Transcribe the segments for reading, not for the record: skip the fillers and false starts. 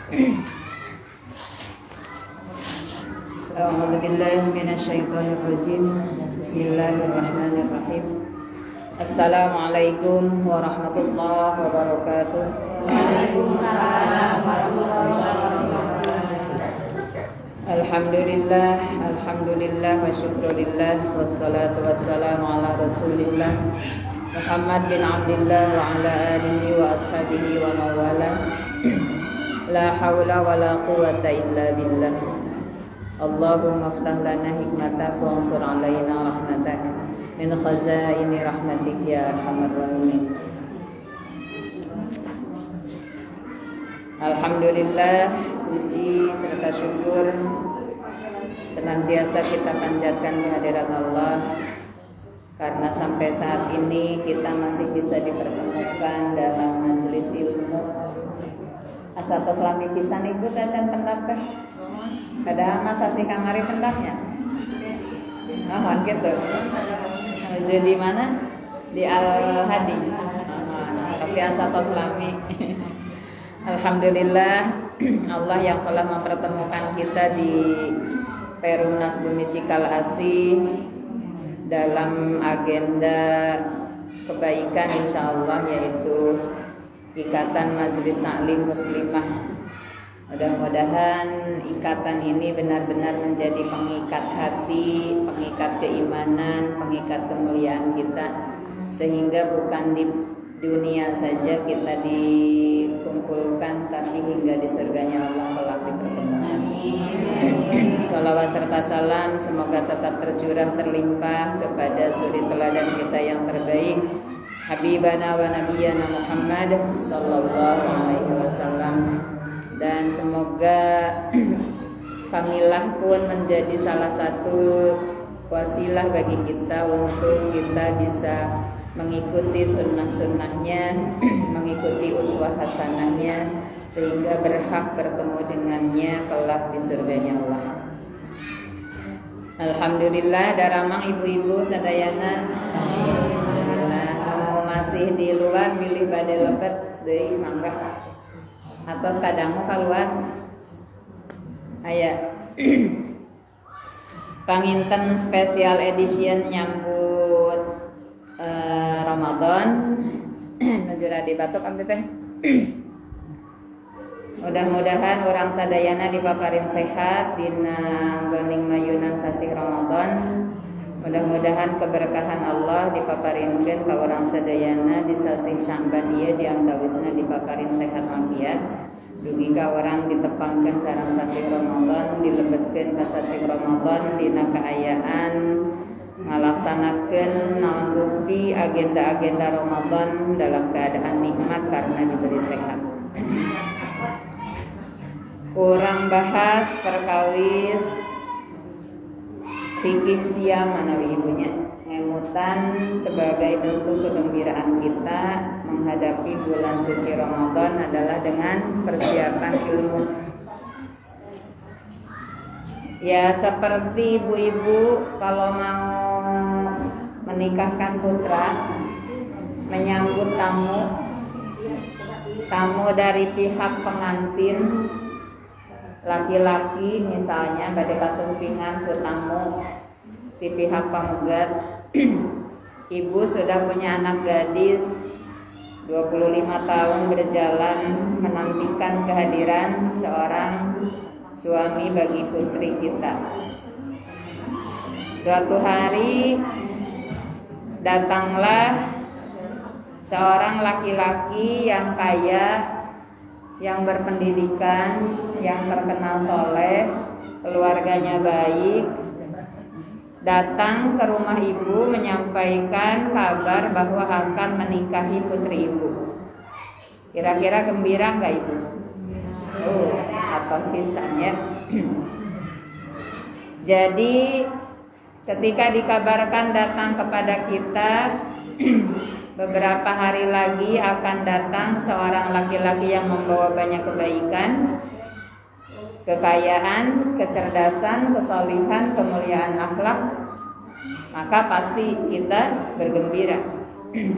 A'udzu billahi minasyaitonir rajim. Bismillahirrahmanirrahim. Assalamualaikum warahmatullahi wabarakatuh. Waalaikumsalam warahmatullahi wabarakatuh. Alhamdulillah wa syukurillah wassalatu wassalamu ala Rasulillah Muhammad bin Abdullah wa ala alihi wa ashabihi wa mawala. La haula wa la quwwata illa billah. Allahumma aftah lana hikmatak wa ansur alaina rahmatak min khazaini rahmatik ya arhamar rahimin. Alhamdulillah, puji serta syukur senantiasa kita panjatkan kehadirat Allah, karena sampai saat ini kita masih bisa dipertemukan dalam majelis ilmu. Asa tos lami pisan ibu tacan pendapeh. Padahal masa si kamari pendapnya. Mohon gitu. Jadi mana? Di Al-Hadi. Tapi asa tos lami. Alhamdulillah, Allah yang telah mempertemukan kita di Perumnas Bumi Cikal Asih dalam agenda kebaikan insyaallah, yaitu Ikatan Majelis Taklim Muslimah. Mudah-mudahan ikatan ini benar-benar menjadi pengikat hati, pengikat keimanan, pengikat kemuliaan kita, sehingga bukan di dunia saja kita dikumpulkan, tapi hingga di surganya Allah kelak dipertemukan. Salawat serta salam semoga tetap tercurah terlimpah kepada suri teladan kita yang terbaik, Habibana wa Nabiyana Muhammad sallallahu alaihi wasallam, dan semoga Familah pun menjadi salah satu wasilah bagi kita untuk kita bisa mengikuti sunnah-sunnahnya, mengikuti uswah hasanahnya, sehingga berhak bertemu dengannya kelak di surganya Allah. Alhamdulillah, daramang ibu-ibu sadayana. Alhamdulillah, masih di luar pilih badai lepet deui mangga. Atos kadangmu keluar. Aya. Panginten special edition nyambut Ramadan. Nujura di batuk abdi teh. Mudah-mudahan orang sadayana dipaparin sehat dina goning mayunan sasih Ramadan. Mudah-mudahan keberkahan Allah dipaparinkeun ka urang sadayana di sasih Sya'ban ieu diantawisna dipaparin sehat walafiat. Dugi ka urang ditepangkeun sareng sasih Ramadan, dilebetkeun ka sasih Ramadan dina kaayaan ngalaksanakeun naon rugi agenda-agenda Ramadan dalam keadaan nikmat karena diberi sehat. Kurang bahas perkawis fikih siam manawi ibunya ngemutan sebagai bentuk kegembiraan kita menghadapi bulan suci Ramadan adalah dengan persiapan ilmu. Ya, seperti ibu-ibu kalau mau menikahkan putra, menyambut tamu dari pihak pengantin laki-laki, misalnya badai kasumpingan ke tamu di pihak pamugat. Ibu sudah punya anak gadis 25 tahun berjalan menantikan kehadiran seorang suami bagi putri kita. Suatu hari datanglah seorang laki-laki yang kaya, yang berpendidikan, yang terkenal soleh, keluarganya baik, datang ke rumah ibu menyampaikan kabar bahwa akan menikahi putri ibu. Kira-kira gembira nggak ibu? Atau kisahnya. Jadi ketika dikabarkan datang kepada kita, beberapa hari lagi akan datang seorang laki-laki yang membawa banyak kebaikan, kekayaan, kecerdasan, kesolihan, kemuliaan akhlak, maka pasti kita bergembira.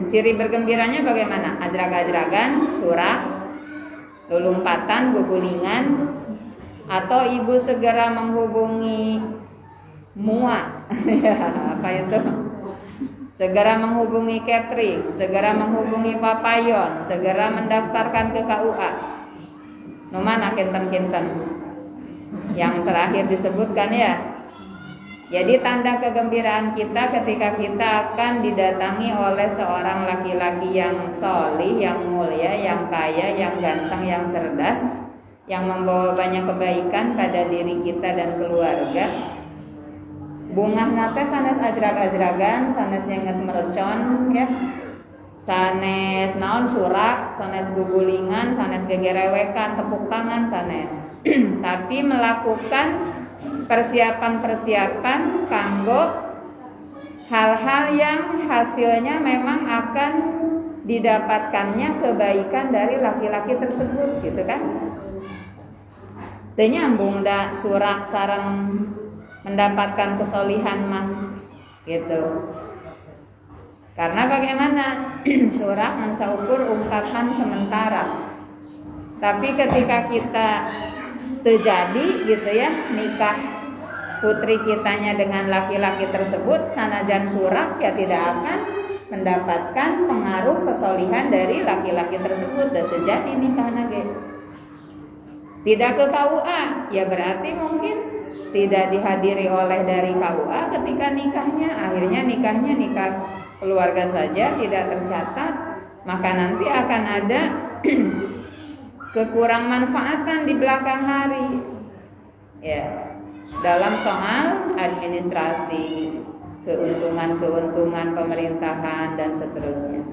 Ciri bergembiranya bagaimana? Ajrag-ajragan, surak, lulumpatan, gugulingan, atau ibu segera menghubungi mua, ya, apa itu? Segera menghubungi catering, segera menghubungi papayon, segera mendaftarkan ke KUA. Numana kinten-kinten. Yang terakhir disebutkan ya. Jadi tanda kegembiraan kita ketika kita akan didatangi oleh seorang laki-laki yang solih, yang mulia, yang kaya, yang ganteng, yang cerdas, yang membawa banyak kebaikan pada diri kita dan keluarga. Bungah nate sanes ajrag-ajragan, sanes nyenget merecon ya. Sanes naon surak, sanes gugulingan, sanes gegerewekan, tepuk tangan sanes. Tapi melakukan persiapan-persiapan kanggo hal-hal yang hasilnya memang akan didapatkannya kebaikan dari laki-laki tersebut gitu kan. Teu nyambung da surak sareng mendapatkan kesolihan mah gitu. Karena bagaimana surak mansa ukur ungkapan sementara. Tapi ketika kita terjadi gitu ya nikah putri kitanya dengan laki-laki tersebut, sanajan surak ya tidak akan mendapatkan pengaruh kesolihan dari laki-laki tersebut dan terjadi nikah nage. Tidak ke KUA ya berarti mungkin tidak dihadiri oleh dari KUA ketika nikahnya, akhirnya nikahnya nikah keluarga saja tidak tercatat, maka nanti akan ada kekurang manfaatan di belakang hari ya dalam soal administrasi, keuntungan pemerintahan dan seterusnya.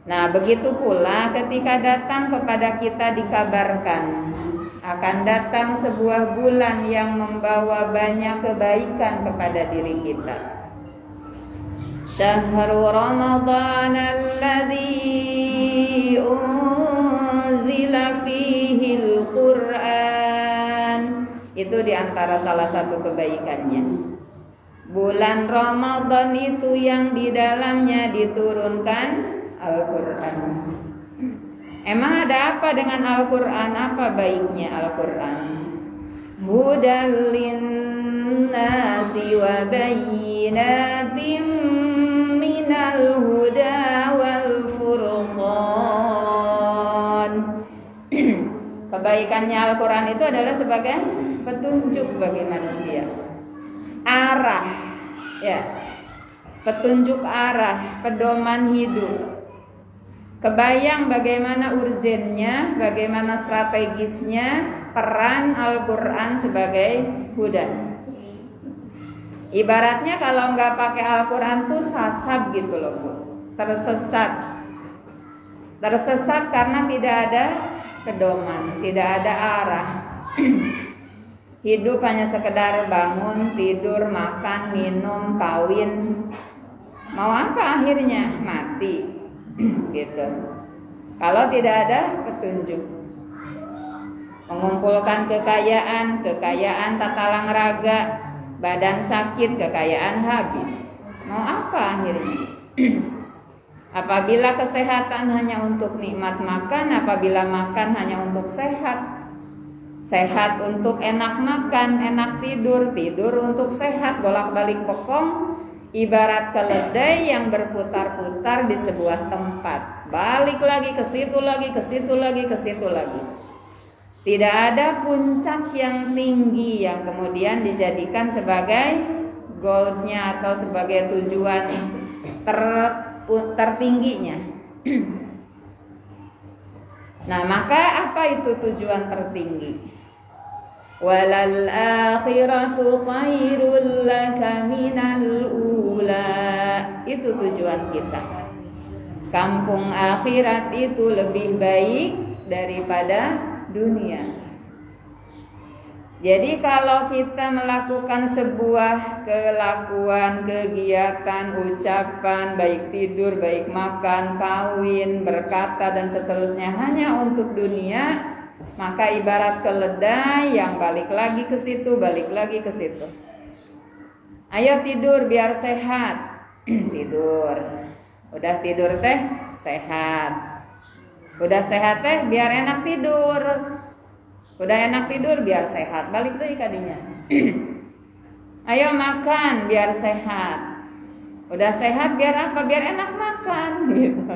Nah begitu pula ketika datang kepada kita dikabarkan akan datang sebuah bulan yang membawa banyak kebaikan kepada diri kita. Syahrul Ramadan alladzi unzila fihil Qur'an. Itu diantara salah satu kebaikannya. Bulan Ramadan itu yang di dalamnya diturunkan Al-Quran. Emang ada apa dengan Al-Quran? Apa baiknya Al-Quran? Hudal linnasi wa bayyinatin minal huda wal furqan. Kebaikannya Al-Quran itu adalah sebagai petunjuk bagi manusia. Arah, ya, petunjuk arah, pedoman hidup. Kebayang bagaimana urgennya, bagaimana strategisnya peran Al-Quran sebagai huda. Ibaratnya kalau nggak pakai Al-Quran tuh sasab gitu loh Bu. Tersesat karena tidak ada pedoman, tidak ada arah. Hidup hanya sekedar bangun, tidur, makan, minum, kawin. Mau apa akhirnya? Mati. Gitu. Kalau tidak ada petunjuk, mengumpulkan kekayaan tata raga, badan sakit, kekayaan habis. Mau apa akhirnya? Apabila kesehatan hanya untuk nikmat makan, apabila makan hanya untuk sehat untuk enak makan, enak tidur untuk sehat, bolak-balik pokong. Ibarat keledai yang berputar-putar di sebuah tempat, balik lagi ke situ lagi, ke situ lagi, ke situ lagi. Tidak ada puncak yang tinggi yang kemudian dijadikan sebagai goalnya atau sebagai tujuan tertingginya. Nah, maka apa itu tujuan tertinggi? Walal akhiratu khairul laka minal ula. Itu tujuan kita. Kampung akhirat itu lebih baik daripada dunia. Jadi kalau kita melakukan sebuah kelakuan, kegiatan, ucapan, baik tidur, baik makan, kawin, berkata dan seterusnya hanya untuk dunia, maka ibarat keledai yang balik lagi ke situ, balik lagi ke situ. Ayo tidur biar sehat. Tidur. Udah tidur teh sehat. Udah sehat teh biar enak tidur. Udah enak tidur biar sehat. Balik deui kadinya. Ayo makan biar sehat. Udah sehat biar apa? Biar enak makan gitu.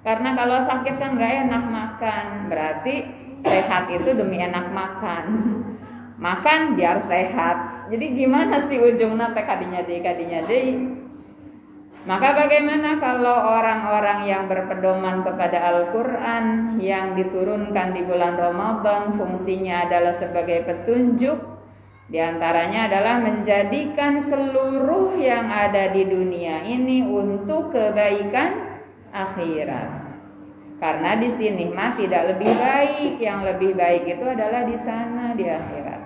Karena kalau sakit kan gak enak makan. Berarti sehat itu demi enak makan. Makan biar sehat. Jadi gimana sih ujungnya teh kadinya deui. Maka bagaimana kalau orang-orang yang berpedoman kepada Al-Quran yang diturunkan di bulan Ramadan, fungsinya adalah sebagai petunjuk, diantaranya adalah menjadikan seluruh yang ada di dunia ini untuk kebaikan akhirat. Karena di sini mah tidak lebih baik, yang lebih baik itu adalah di sana di akhirat.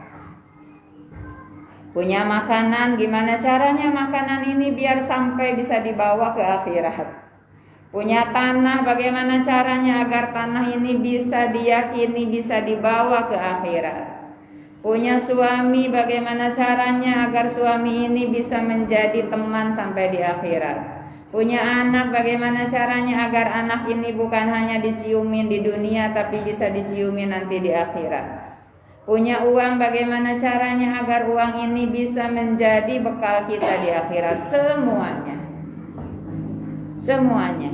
Punya makanan, gimana caranya makanan ini biar sampai bisa dibawa ke akhirat. Punya tanah, bagaimana caranya agar tanah ini bisa diyakini bisa dibawa ke akhirat. Punya suami, bagaimana caranya agar suami ini bisa menjadi teman sampai di akhirat. Punya anak, bagaimana caranya agar anak ini bukan hanya diciumin di dunia tapi bisa diciumin nanti di akhirat. Punya uang, bagaimana caranya agar uang ini bisa menjadi bekal kita di akhirat. Semuanya.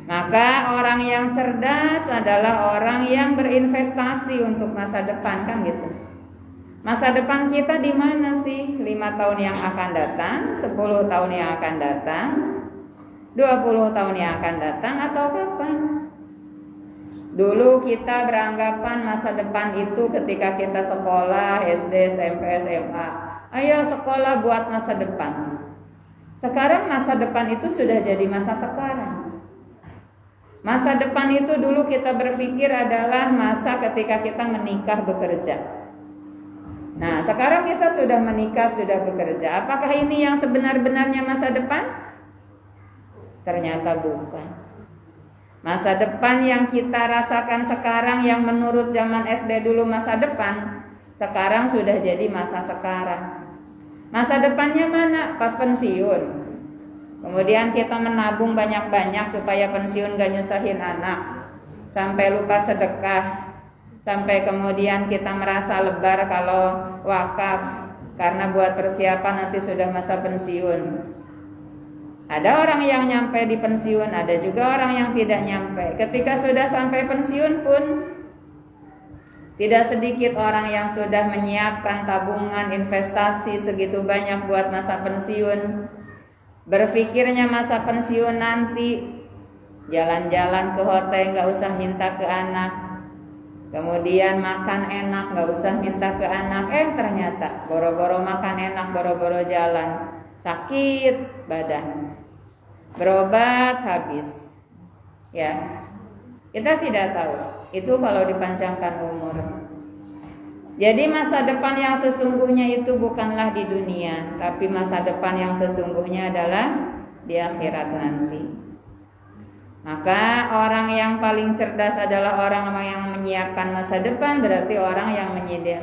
Maka orang yang cerdas adalah orang yang berinvestasi untuk masa depan, kan gitu. Masa depan kita di mana sih? 5 tahun yang akan datang, 10 tahun yang akan datang, 20 tahun yang akan datang, atau kapan? Dulu kita beranggapan masa depan itu ketika kita sekolah, SD, SMP, SMA. Ayo sekolah buat masa depan. Sekarang masa depan itu sudah jadi masa sekarang. Masa depan itu dulu kita berpikir adalah masa ketika kita menikah bekerja. Nah, sekarang kita sudah menikah, sudah bekerja. Apakah ini yang sebenar-benarnya masa depan? Ternyata bukan. Masa depan yang kita rasakan sekarang, yang menurut zaman SD dulu masa depan, sekarang sudah jadi masa sekarang. Masa depannya mana? Pas pensiun. Kemudian kita menabung banyak-banyak supaya pensiun gak nyusahin anak, sampai lupa sedekah, sampai kemudian kita merasa lebar kalau wakaf karena buat persiapan nanti sudah masa pensiun. Ada orang yang nyampe di pensiun, ada juga orang yang tidak nyampe. Ketika sudah sampai pensiun pun tidak sedikit orang yang sudah menyiapkan tabungan investasi segitu banyak buat masa pensiun. Berpikirnya masa pensiun nanti jalan-jalan ke hotel, gak usah minta ke anak. Kemudian makan enak, gak usah minta ke anak. Ternyata boro-boro makan enak, boro-boro jalan, sakit badan, berobat habis. Ya, kita tidak tahu. Itu kalau dipanjangkan umur. Jadi masa depan yang sesungguhnya itu bukanlah di dunia, tapi masa depan yang sesungguhnya adalah di akhirat nanti. Maka orang yang paling cerdas adalah orang yang menyiapkan masa depan, berarti orang yang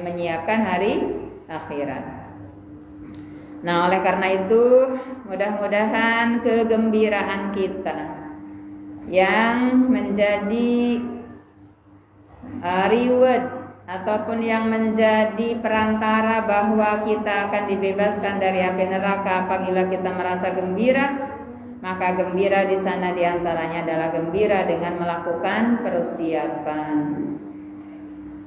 menyiapkan hari akhirat. Nah, oleh karena itu mudah-mudahan kegembiraan kita yang menjadi reward ataupun yang menjadi perantara bahwa kita akan dibebaskan dari api neraka apabila kita merasa gembira, maka gembira di sana diantaranya adalah gembira dengan melakukan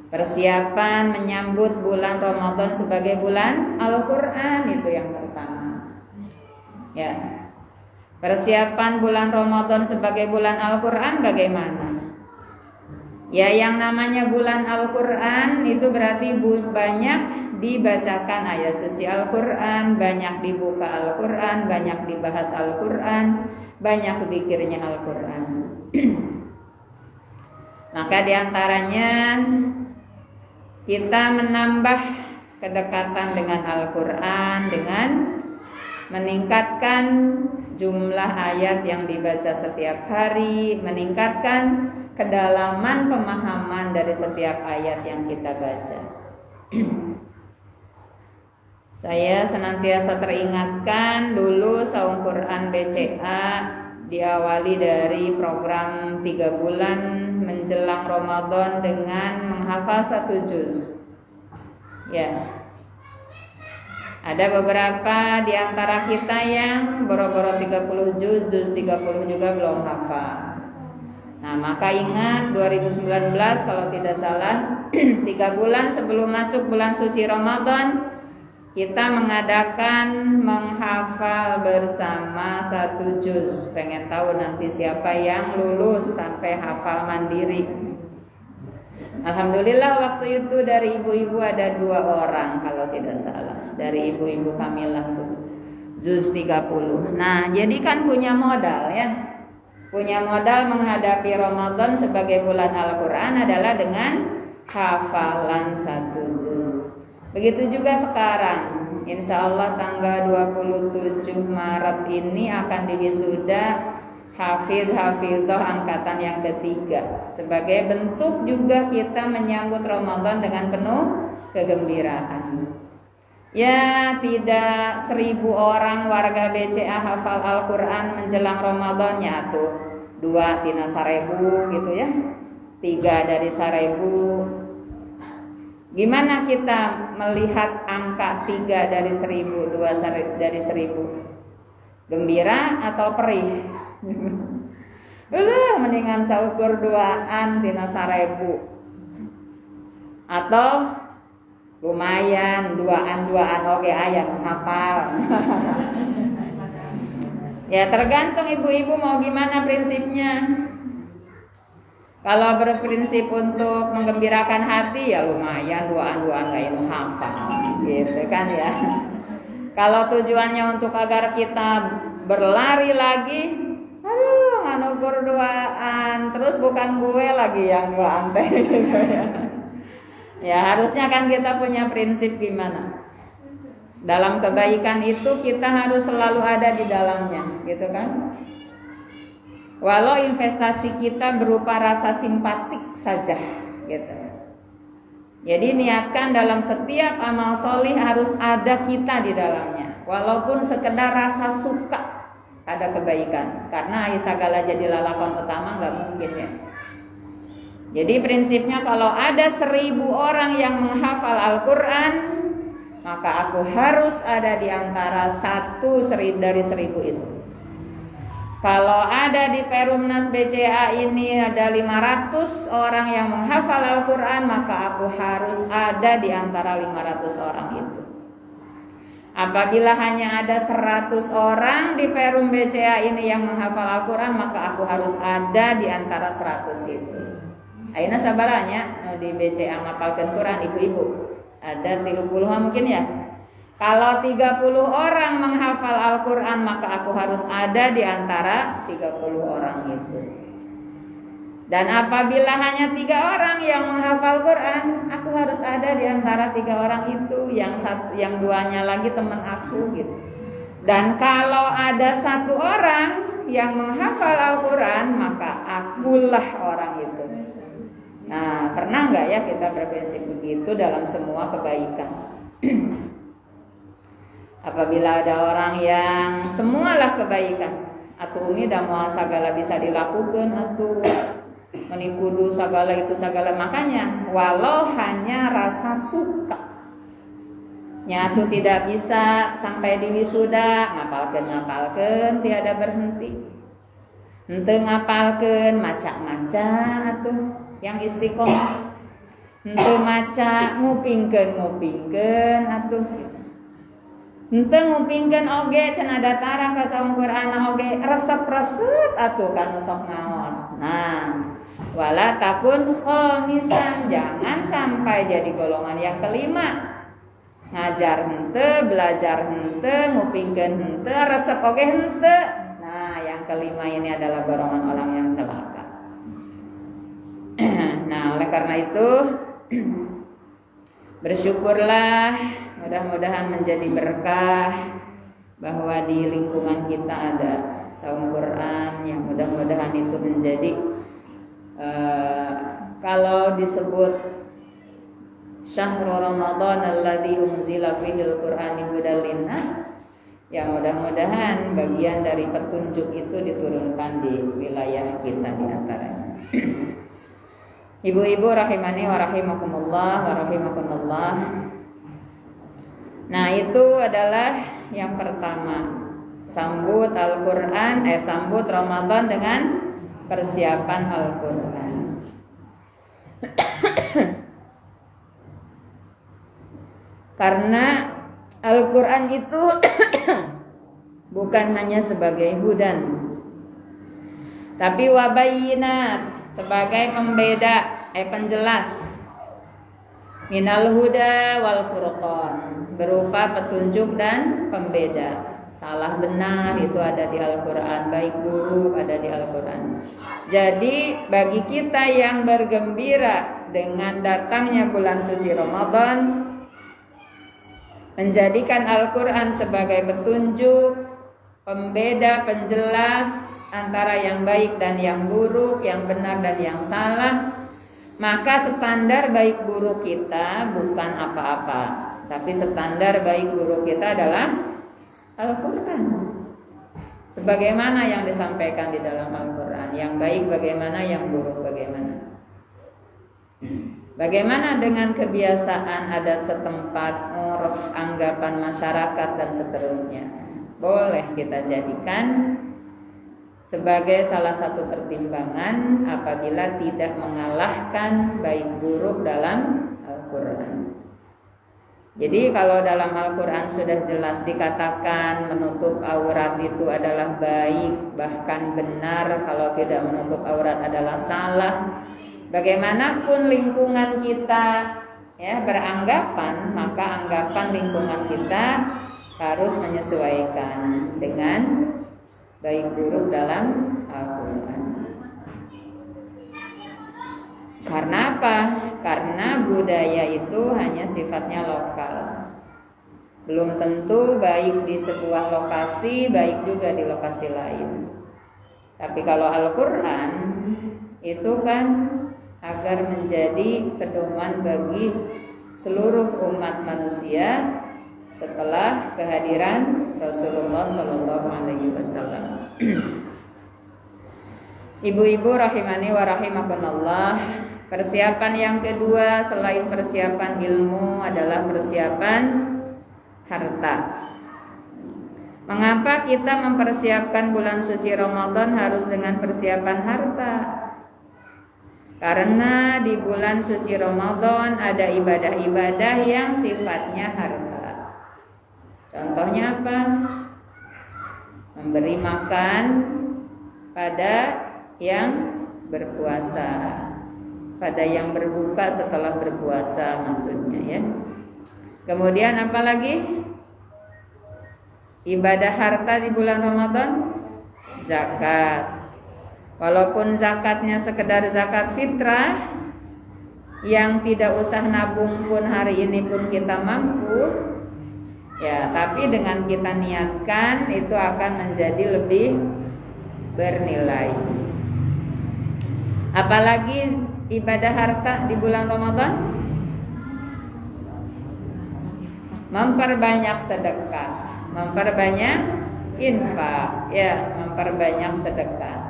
persiapan menyambut bulan Ramadan sebagai bulan Al-Quran, itu yang pertama. Ya, persiapan bulan Ramadan sebagai bulan Al-Quran bagaimana? Ya, yang namanya bulan Al-Quran itu berarti banyak dibacakan ayat suci Al-Quran, banyak dibuka Al-Quran, banyak dibahas Al-Quran, banyak zikirnya Al-Quran. Maka diantaranya kita menambah kedekatan dengan Al-Quran dengan meningkatkan jumlah ayat yang dibaca setiap hari, meningkatkan kedalaman pemahaman dari setiap ayat yang kita baca. Saya senantiasa teringatkan dulu saung Quran BCA diawali dari program 3 bulan menjelang Ramadan dengan menghafal 1 juz. Ya. Ada beberapa di antara kita yang boro-boro 30 juz 30 juga belum hafal. Nah, maka ingat 2019 kalau tidak salah 3 bulan sebelum masuk bulan suci Ramadan kita mengadakan menghafal bersama 1 juz. Pengen tahu nanti siapa yang lulus sampai hafal mandiri. Alhamdulillah waktu itu dari ibu-ibu ada 2 orang kalau tidak salah. Dari ibu-ibu Kamilah tuh juz 30. Nah, jadi kan punya modal ya. Punya modal menghadapi Ramadan sebagai bulan Al-Quran adalah dengan hafalan 1 juz. Begitu juga sekarang, insya Allah tanggal 27 Maret ini akan diwisuda hafidh-hafidhah angkatan yang ketiga. Sebagai bentuk juga kita menyambut Ramadan dengan penuh kegembiraan. Ya, tidak 1000 orang warga BCA hafal Al-Quran menjelang Ramadannya tuh 2 tina 1000 gitu ya, 3 dari 1000. Gimana kita melihat angka 3 dari 1000, 2 dari 1000? Gembira atau perih? Mendingan saukur 2an tina 1000. Atau lumayan 2an oke ayat hafal. Ya tergantung ibu-ibu mau gimana prinsipnya. Kalau berprinsip untuk menggembirakan hati ya lumayan 2an gak itu hafal gitu kan ya. Kalau tujuannya untuk agar kita berlari lagi, aduh nganukur 2an terus bukan gue lagi yang 2an gitu ya. Ya harusnya kan kita punya prinsip gimana. Dalam kebaikan itu kita harus selalu ada di dalamnya gitu kan. Walau investasi kita berupa rasa simpatik saja gitu. Jadi niatkan dalam setiap amal solih harus ada kita di dalamnya. Walaupun sekedar rasa suka ada kebaikan. Karena segala jadi lalakon utama gak mungkin ya. Jadi prinsipnya kalau ada 1000 orang yang menghafal Al-Quran, maka aku harus ada di antara 1 dari 1000 itu. Kalau ada di Perumnas BCA ini ada 500 orang yang menghafal Al-Quran, maka aku harus ada di antara 500 orang itu. Apabila hanya ada 100 orang di Perum BCA ini yang menghafal Al-Quran, maka aku harus ada di antara 100 itu. Aina sabaranya di BCA ngapalkeun Quran ibu-ibu. Ada 30 mungkin ya. Kalau 30 orang menghafal Al-Quran, maka aku harus ada di antara 30 orang itu. Dan apabila hanya 3 orang yang menghafal Quran, aku harus ada di antara 3 orang itu. Yang 2-nya lagi teman aku gitu. Dan kalau ada 1 orang yang menghafal Al-Quran, maka akulah orang itu. Nah, pernah nggak ya kita berprinsip begitu dalam semua kebaikan? Apabila ada orang yang semualah kebaikan, atuh umi da moal sagala bisa dilakukan, atuh menikudu segala itu segala, makanya walau hanya rasa suka nyatu tidak bisa sampai di wisuda ngapalkeun tiada berhenti. Henteu ngapalkeun maca-maca atuh yang istiqomah. Henteu maca ngupingkeun atuh. Henteu ngupingkeun oge cenah datara ka saung Quran oge resep-resep atuh kanu sok ngaos. Nah, wala takun khamisan, jangan sampai jadi golongan yang kelima. Ngajar henteu, belajar henteu, ngupingkeun henteu, resep oge henteu. Nah, yang kelima ini adalah golongan orang yang celaka. Nah, oleh karena itu bersyukurlah, mudah-mudahan menjadi berkah bahwa di lingkungan kita ada saum Quran yang mudah-mudahan itu menjadi kalau disebut syahrul Ramadan alladzi unzila fihil Qur'ani hudal linnas, Ya mudah-mudahan bagian dari petunjuk itu diturunkan di wilayah kita di antaranya. Ibu-ibu rahimani wa rahimakumullah wa rahimakumullah. Nah, itu adalah yang pertama. Sambut Al-Qur'an, sambut Ramadan dengan persiapan Al-Qur'an. Karena Al-Quran itu bukan hanya sebagai hudan, tapi wabayinat, sebagai pembeda, penjelas, minal huda wal furqan, berupa petunjuk dan pembeda. Salah benar itu ada di Al-Quran, baik buruk ada di Al-Quran. Jadi bagi kita yang bergembira dengan datangnya bulan suci Ramadan, menjadikan Al-Quran sebagai petunjuk, pembeda, penjelas antara yang baik dan yang buruk, yang benar dan yang salah, maka standar baik buruk kita bukan apa-apa, tapi standar baik buruk kita adalah Al-Quran. Sebagaimana yang disampaikan di dalam Al-Quran, yang baik bagaimana, yang buruk bagaimana. Bagaimana dengan kebiasaan adat setempat, urf, anggapan masyarakat dan seterusnya? Boleh kita jadikan sebagai salah satu pertimbangan apabila tidak mengalahkan baik buruk dalam Al-Quran. Jadi kalau dalam Al-Quran sudah jelas dikatakan menutup aurat itu adalah baik, bahkan benar, kalau tidak menutup aurat adalah salah. Bagaimanapun lingkungan kita beranggapan, maka anggapan lingkungan kita harus menyesuaikan dengan baik buruk dalam Al-Quran. Karena apa? Karena budaya itu hanya sifatnya lokal. Belum tentu baik di sebuah lokasi, baik juga di lokasi lain. Tapi kalau Al-Quran itu kan agar menjadi pedoman bagi seluruh umat manusia setelah kehadiran Rasulullah SAW. Ibu-ibu rahimani wa rahimakumullah, persiapan yang kedua selain persiapan ilmu adalah persiapan harta. Mengapa kita mempersiapkan bulan suci Ramadan harus dengan persiapan harta? Karena di bulan suci Ramadan ada ibadah-ibadah yang sifatnya harta. Contohnya apa? Memberi makan pada yang berpuasa, pada yang berbuka setelah berpuasa maksudnya ya. Kemudian apa lagi? Ibadah harta di bulan Ramadan, zakat. Walaupun zakatnya sekedar zakat fitrah yang tidak usah nabung pun hari ini pun kita mampu, ya, tapi dengan kita niatkan itu akan menjadi lebih bernilai. Apalagi ibadah harta di bulan Ramadan, memperbanyak sedekah, memperbanyak infak, ya, memperbanyak sedekah.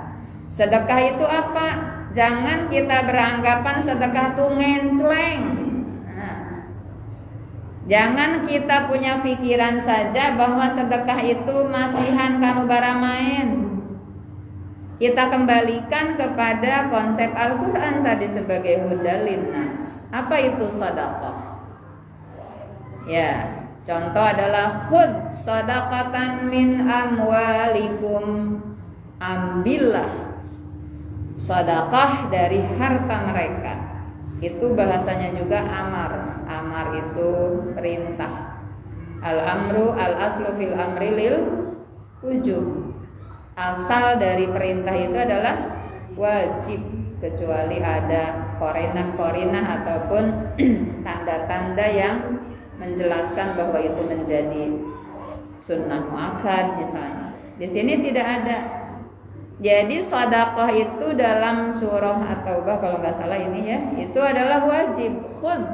Sedekah itu apa? Jangan kita beranggapan sedekah itu ngensleng. Jangan kita punya pikiran saja bahwa sedekah itu masihan kanu bara main. Kita kembalikan kepada konsep Al-Quran tadi sebagai hudal linnas. Apa itu sedekah? Ya, contoh adalah khud sadaqatan min amwalikum, ambillah sedekah dari harta mereka. Itu bahasanya juga amar. Amar itu perintah. Al-amru al-aslu fil amri lil wujub. Asal dari perintah itu adalah wajib, kecuali ada korinah-korinah ataupun tanda-tanda yang menjelaskan bahwa itu menjadi sunnah muakkad misalnya. Di sini tidak ada. Jadi sedekah itu dalam surah At-Taubah kalau nggak salah ini ya, itu adalah wajib. Khud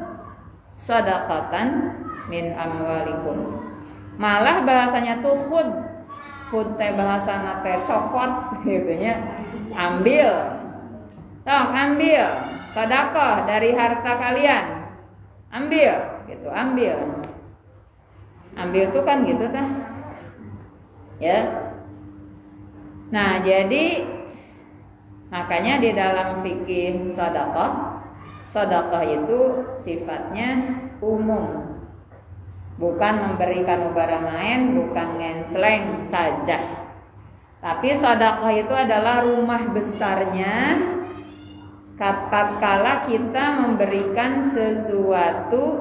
sadaqatan min amwalikum. Malah bahasanya tuh khud teh bahasana teh cokot gitu nya. Ambil. Ambil sedekah dari harta kalian. Ambil gitu, ambil. Ambil tuh kan gitu tah. Ya. Nah, jadi makanya di dalam fikih sedekah itu sifatnya umum. Bukan memberikan barang main, bukan ngensleng saja. Tapi sedekah itu adalah rumah besarnya tatkala kita memberikan sesuatu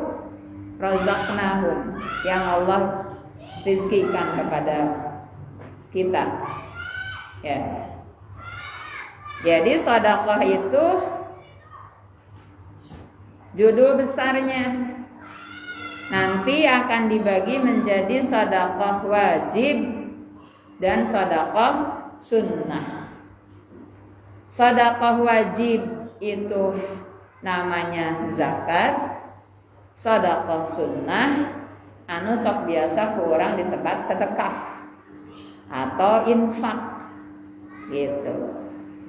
razaqnahum yang Allah rizkikan kepada kita. Ya. Jadi sedekah itu judul besarnya nanti akan dibagi menjadi sedekah wajib dan sedekah sunnah. Sedekah wajib itu namanya zakat. Sedekah sunnah anu sok biasa kurang disebut sedekah atau infak gitu.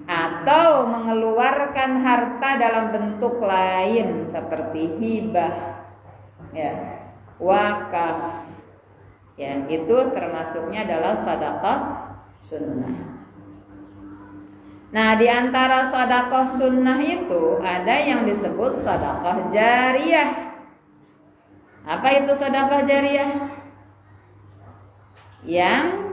Atau mengeluarkan harta dalam bentuk lain seperti hibah, ya, wakaf, ya, itu termasuknya adalah sedekah sunnah. Nah, di antara sedekah sunnah itu ada yang disebut sedekah jariyah. Apa itu sedekah jariyah? Yang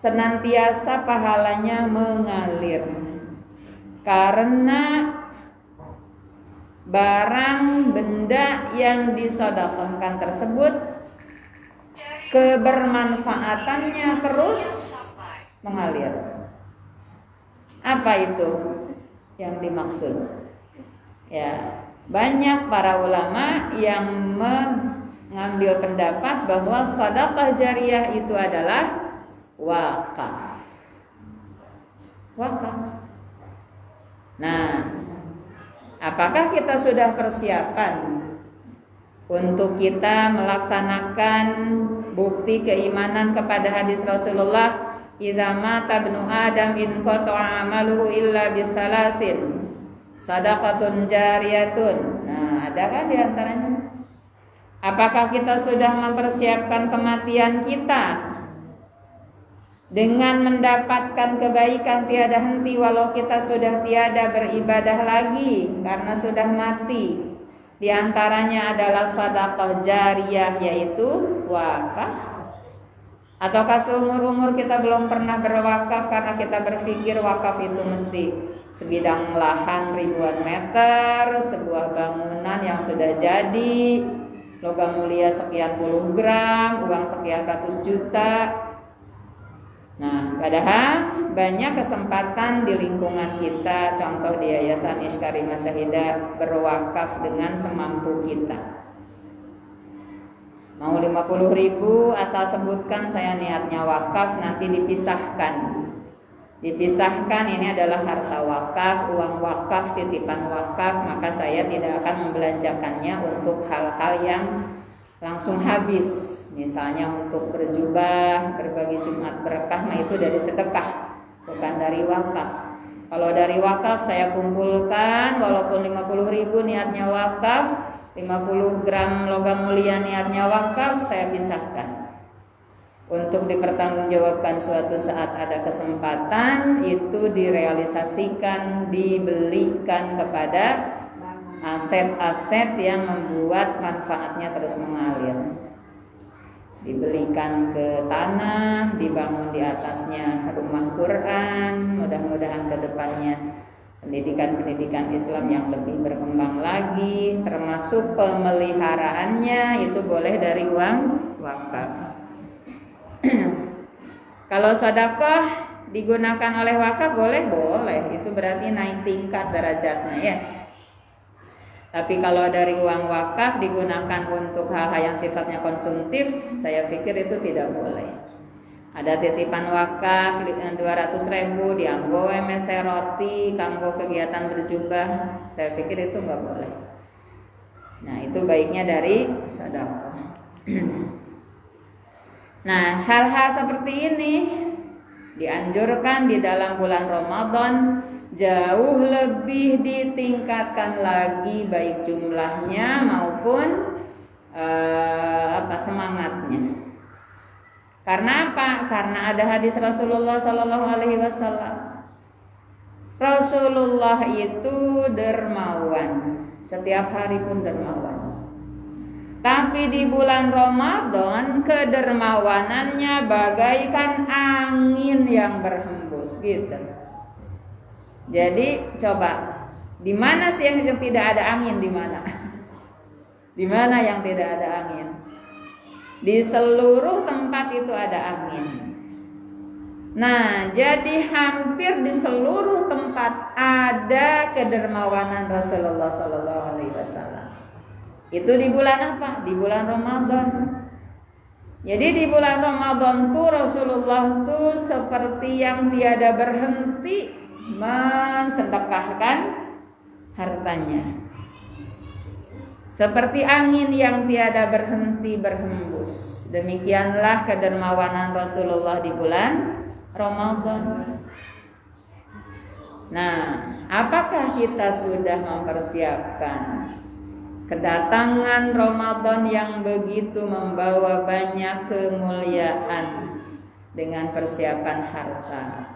senantiasa pahalanya mengalir karena barang benda yang disedekahkan tersebut kebermanfaatannya terus mengalir. Apa itu yang dimaksud? Ya, banyak para ulama yang mengambil pendapat bahwa sedekah jariyah itu adalah wakaf. Wakaf. Nah, apakah kita sudah persiapan untuk kita melaksanakan bukti keimanan kepada hadis Rasulullah, idza mata ibnu adam in qata'a amaluhu illa bisalasin sadaqatun jariyatun. Nah, ada kan di antaranya? Apakah kita sudah mempersiapkan kematian kita dengan mendapatkan kebaikan tiada henti walau kita sudah tiada beribadah lagi karena sudah mati? Di antaranya adalah sedekah jariyah, yaitu wakaf. Ataukah seumur-umur kita belum pernah berwakaf karena kita berpikir wakaf itu mesti sebidang lahan ribuan meter, sebuah bangunan yang sudah jadi, logam mulia sekian puluh gram, uang sekian ratus juta. Nah, padahal banyak kesempatan di lingkungan kita, contoh di Yayasan Iskarimah Syahidah, berwakaf dengan semampu kita. Mau 50.000 asal sebutkan saya niatnya wakaf, nanti dipisahkan. Dipisahkan ini adalah harta wakaf, uang wakaf, titipan wakaf, maka saya tidak akan membelanjakannya untuk hal-hal yang langsung habis. Misalnya untuk berjubah, berbagi Jumat berkah, nah itu dari sedekah, bukan dari wakaf. Kalau dari wakaf saya kumpulkan walaupun 50.000 niatnya wakaf, 50 gram logam mulia niatnya wakaf, saya pisahkan untuk dipertanggungjawabkan suatu saat ada kesempatan, itu direalisasikan, dibelikan kepada aset-aset yang membuat manfaatnya terus mengalir. Dibelikan ke tanah, dibangun di atasnya rumah Quran, mudah-mudahan ke depannya pendidikan-pendidikan Islam yang lebih berkembang lagi, termasuk pemeliharaannya itu boleh dari uang wakaf. Kalau sedekah digunakan oleh wakaf boleh, itu berarti naik tingkat derajatnya, ya. Tapi kalau dari uang wakaf digunakan untuk hal-hal yang sifatnya konsumtif, saya pikir itu tidak boleh. Ada titipan wakaf 200.000 dianggo roti, kanggo kegiatan berjubah, saya pikir itu nggak boleh. Nah, itu baiknya dari sedekah. Nah, hal-hal seperti ini dianjurkan di dalam bulan Ramadan, jauh lebih ditingkatkan lagi baik jumlahnya maupun semangatnya. Karena apa? Karena ada hadis Rasulullah Sallallahu Alaihi Wasallam. Rasulullah itu dermawan, setiap hari pun dermawan. Tapi di bulan Ramadan kedermawanannya bagaikan angin yang berhembus gitu. Jadi coba, di mana sih yang tidak ada angin? Di mana? Di mana yang tidak ada angin? Di seluruh tempat itu ada angin. Nah, jadi hampir di seluruh tempat ada kedermawanan Rasulullah Sallallahu Alaihi Wasallam. Itu di bulan apa? Di bulan Ramadan. Jadi di bulan Ramadan tuh Rasulullah tuh seperti yang tiada berhenti mensedekahkan hartanya. Seperti angin yang tiada berhenti berhembus. Demikianlah kedermawanan Rasulullah di bulan Ramadan. Nah, apakah kita sudah mempersiapkan kedatangan Ramadan yang begitu membawa banyak kemuliaan dengan persiapan harta?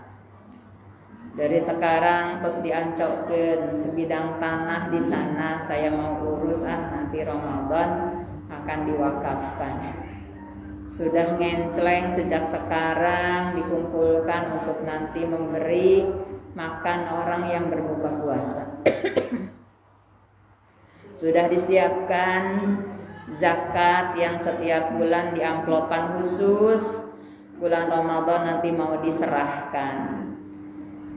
Dari sekarang terus diancokkan sebidang tanah di sana, saya mau urus nanti Ramadan akan diwakafkan. Sudah ngenceleng sejak sekarang dikumpulkan untuk nanti memberi makan orang yang berbuka puasa. Sudah disiapkan zakat yang setiap bulan di amplopan khusus, bulan Ramadan nanti mau diserahkan.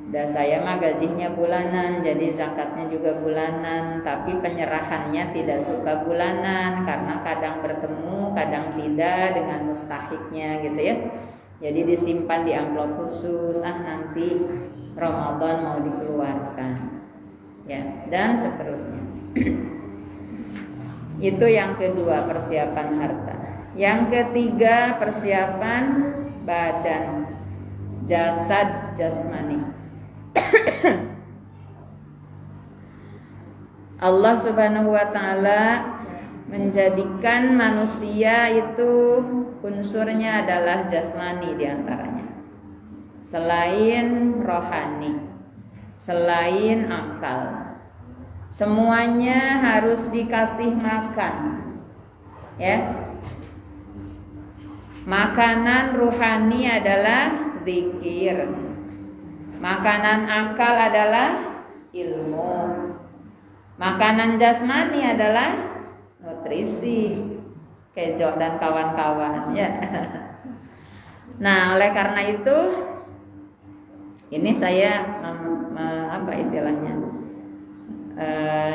Dan saya mah gajinya bulanan, jadi zakatnya juga bulanan, tapi penyerahannya tidak suka bulanan karena kadang bertemu, kadang tidak dengan mustahiknya gitu ya. Jadi disimpan di amplop khusus, nanti Ramadan mau dikeluarkan. Ya, dan seterusnya. Itu yang kedua, persiapan harta. Yang ketiga, persiapan badan, jasad, jasmani. Allah Subhanahu wa taala menjadikan manusia itu unsurnya adalah jasmani diantaranya. Selain rohani, selain akal, semuanya harus dikasih makan. Ya. Makanan rohani adalah zikir. Makanan akal adalah ilmu. Makanan jasmani adalah nutrisi, kejo dan kawan-kawan ya. Nah, oleh karena itu ini saya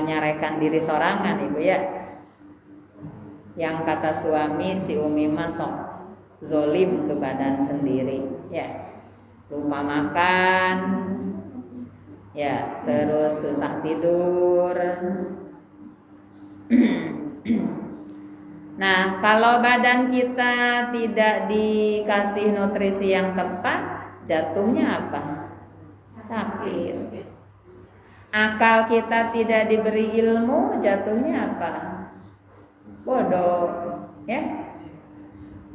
nyarekan diri sorangan ibu ya. Yang kata suami si Umi masuk zolim ke badan sendiri ya. Lupa makan, ya, terus susah tidur. Nah, kalau badan kita tidak dikasih nutrisi yang tepat, jatuhnya apa? Sakit. Akal kita tidak diberi ilmu, jatuhnya apa? Bodoh, ya.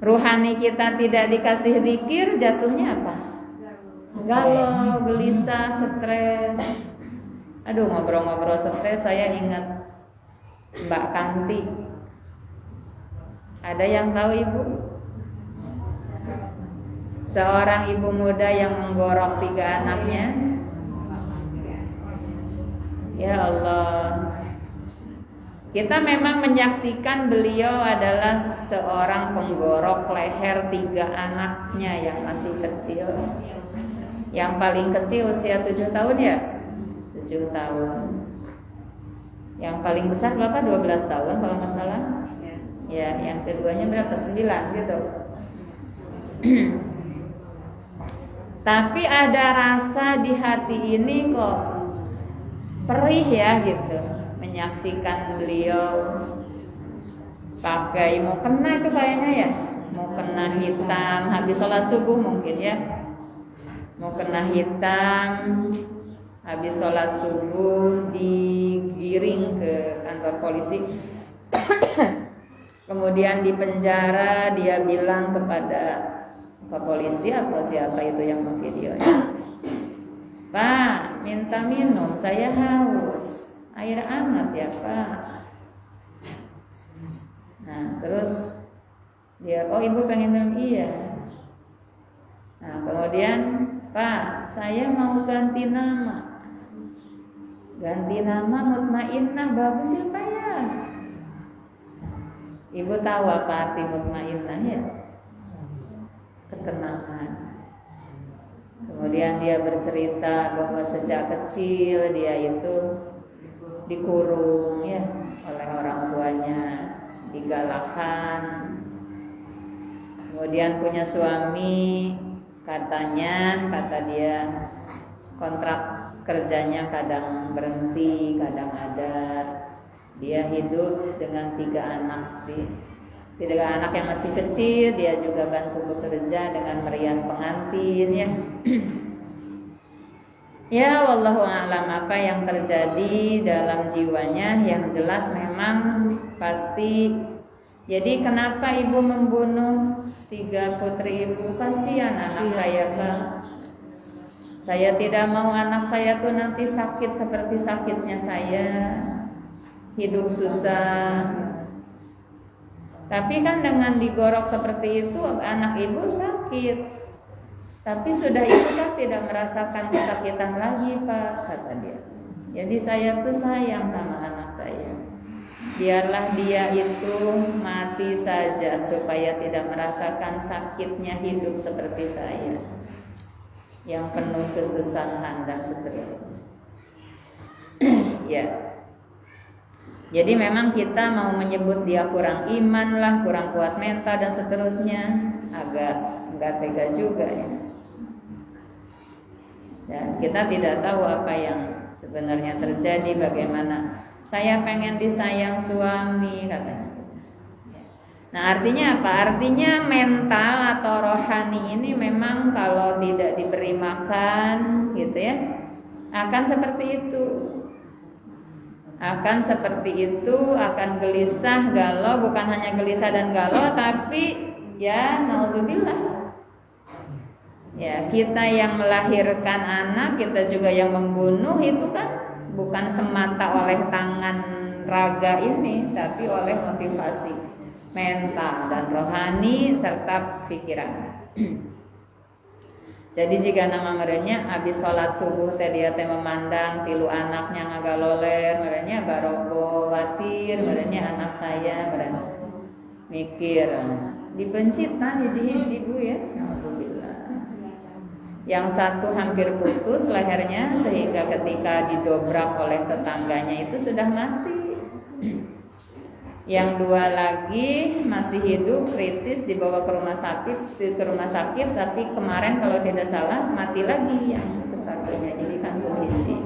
Ruhani kita tidak dikasih zikir, jatuhnya apa? Galau, gelisah, stres. Aduh, ngobrol-ngobrol stres saya ingat Mbak Kanti. Ada yang tahu ibu? Seorang ibu muda yang menggorok 3 anaknya. Ya Allah. Kita memang menyaksikan beliau adalah seorang penggorok leher 3 anaknya yang masih kecil. Yang paling kecil usia 7 tahun ya? 7 tahun. Yang paling besar berapa? 12 tahun kalau nggak salah. Ya, yang keduanya berapa? 9 gitu. Tapi ada rasa di hati ini kok perih ya gitu. menyaksikan beliau pakai mukena itu kayaknya ya, mukena hitam habis sholat subuh mungkin ya, mukena hitam habis sholat subuh digiring ke kantor polisi. Kemudian di penjara dia bilang kepada Pak polisi atau siapa itu yang memvideonya, "Pak, minta minum, saya haus. Air hangat ya Pak." Nah terus dia, "Oh ibu pengen minum?" "Iya." Nah kemudian, "Pak, saya mau ganti nama." "Ganti nama Mutmainnah, bagus ya Pak ya." Ibu tahu apa arti Mutmainnah ya? Ketenangan. Kemudian dia bercerita bahwa sejak kecil dia itu dikurung ya oleh orang tuanya, digalakkan. Kemudian punya suami, kata dia kontrak kerjanya kadang berhenti, kadang ada. Dia hidup dengan 3 anak, 3 anak yang masih kecil. Dia juga bantu bekerja dengan merias pengantin ya. Ya wallahu a'lam apa yang terjadi dalam jiwanya, yang jelas memang pasti. Jadi kenapa ibu membunuh 3 putri ibu? Kasihan anak saya Pak. Saya tidak mau anak saya tuh nanti sakit seperti sakitnya saya, hidup susah. Tapi kan dengan digorok seperti itu anak ibu sakit. Tapi sudah itu kan tidak merasakan kesakitan lagi Pak, kata dia. Jadi saya tuh sayang sama anak saya. Biarlah dia itu mati saja supaya tidak merasakan sakitnya hidup seperti saya, yang penuh kesusahan dan seterusnya. Ya. Jadi memang kita mau menyebut dia kurang iman lah, kurang kuat mental dan seterusnya, agak enggak tega juga ya. Dan kita tidak tahu apa yang sebenarnya terjadi, bagaimana. Saya pengen disayang suami katanya. Nah artinya apa? Artinya mental atau rohani ini memang kalau tidak diberi makan gitu ya, akan seperti itu. Akan seperti itu, akan gelisah, galau, bukan hanya gelisah dan galau, tapi ya naudzubillah. Ya, kita yang melahirkan anak, kita juga yang membunuh, itu kan bukan semata oleh tangan raga ini, tapi oleh motivasi mental dan rohani serta pikiran. Jadi jika nama merenya habis sholat subuh teh dia teh memandang tilu anaknya ngagaloler, merenya baroko watir, merenya anak saya, merenya mikir dipencitan hiji-hiji bu ya. Alhamdulillah. Yang satu hampir putus lehernya sehingga ketika didobrak oleh tetangganya itu sudah mati. Yang 2 lagi masih hidup, kritis, dibawa ke rumah sakit, tapi kemarin kalau tidak salah mati lagi yang kesatunya, jadi kantung hiji.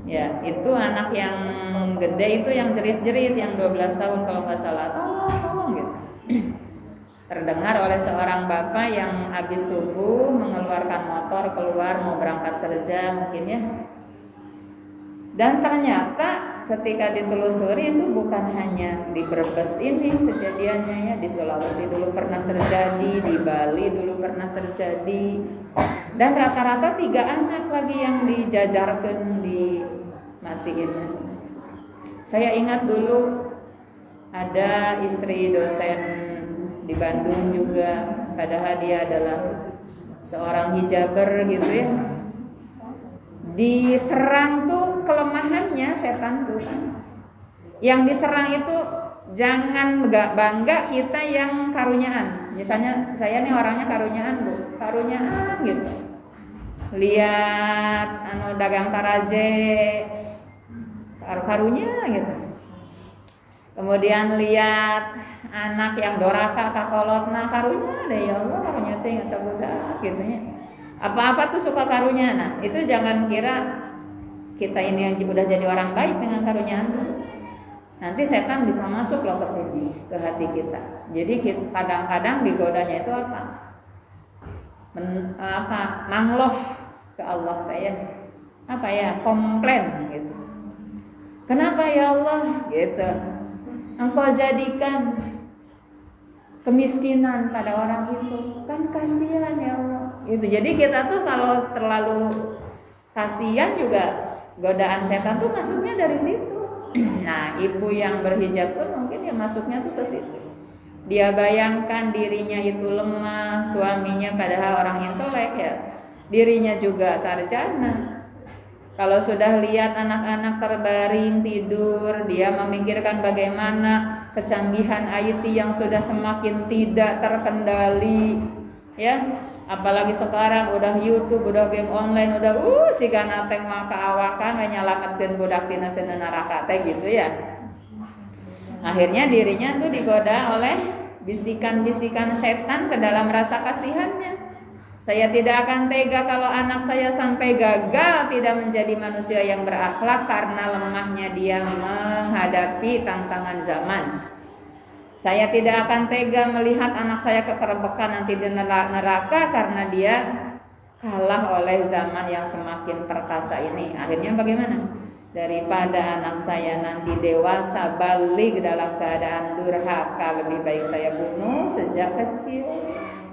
Ya, itu anak yang gede itu yang jerit-jerit, yang 12 tahun kalau nggak salah, tolong gitu. Terdengar oleh seorang bapak yang habis subuh mengeluarkan motor keluar mau berangkat kerja mungkin ya. Dan ternyata ketika ditelusuri itu bukan hanya di Brebes ini kejadiannya ya, di Sulawesi dulu pernah terjadi, di Bali dulu pernah terjadi, dan rata-rata 3 anak lagi yang dijajarkan dimatiin. Saya ingat dulu ada istri dosen di Bandung juga, padahal dia adalah seorang hijaber gitu ya. Diserang tuh kelemahannya setan tuh kan. Yang diserang itu jangan bangga kita yang karunyaan. Misalnya saya nih orangnya karunyaan bu, karunyaan gitu. Lihat dagang taraje, karunya gitu. Kemudian lihat anak yang doraka kakolotna karunya deh ya Allah, karunya teh ngata budak gitu nya. Apa-apa tuh suka karunya. Nah itu jangan kira kita ini yang udah jadi orang baik dengan karunia antum, nanti setan bisa masuk loh ke sini, ke hati kita. Jadi kadang-kadang digodanya itu apa? Mangloh ke Allah saya, komplain gitu. Kenapa ya Allah gitu? Engkau jadikan kemiskinan pada orang itu, kan kasihan ya Allah. Gitu. Jadi kita tuh kalau terlalu kasihan juga godaan setan tuh masuknya dari situ. Nah, ibu yang berhijab pun mungkin ya masuknya tuh ke situ. Dia bayangkan dirinya itu lemah, suaminya padahal orang intelek ya, dirinya juga sarjana. Kalau sudah lihat anak-anak terbaring tidur, dia memikirkan bagaimana kecanggihan IT yang sudah semakin tidak terkendali, ya. Apalagi sekarang udah YouTube, udah game online, udah si kana teh maka awakan nyalametkeun budak tina seuneu neraka teh gitu ya. Akhirnya dirinya tuh digoda oleh bisikan-bisikan setan ke dalam rasa kasihannya. Saya tidak akan tega kalau anak saya sampai gagal tidak menjadi manusia yang berakhlak karena lemahnya dia menghadapi tantangan zaman. Saya tidak akan tega melihat anak saya kekerbekan nanti di neraka karena dia kalah oleh zaman yang semakin perkasa ini. Akhirnya bagaimana? Daripada anak saya nanti dewasa balik dalam keadaan durhaka, lebih baik saya bunuh sejak kecil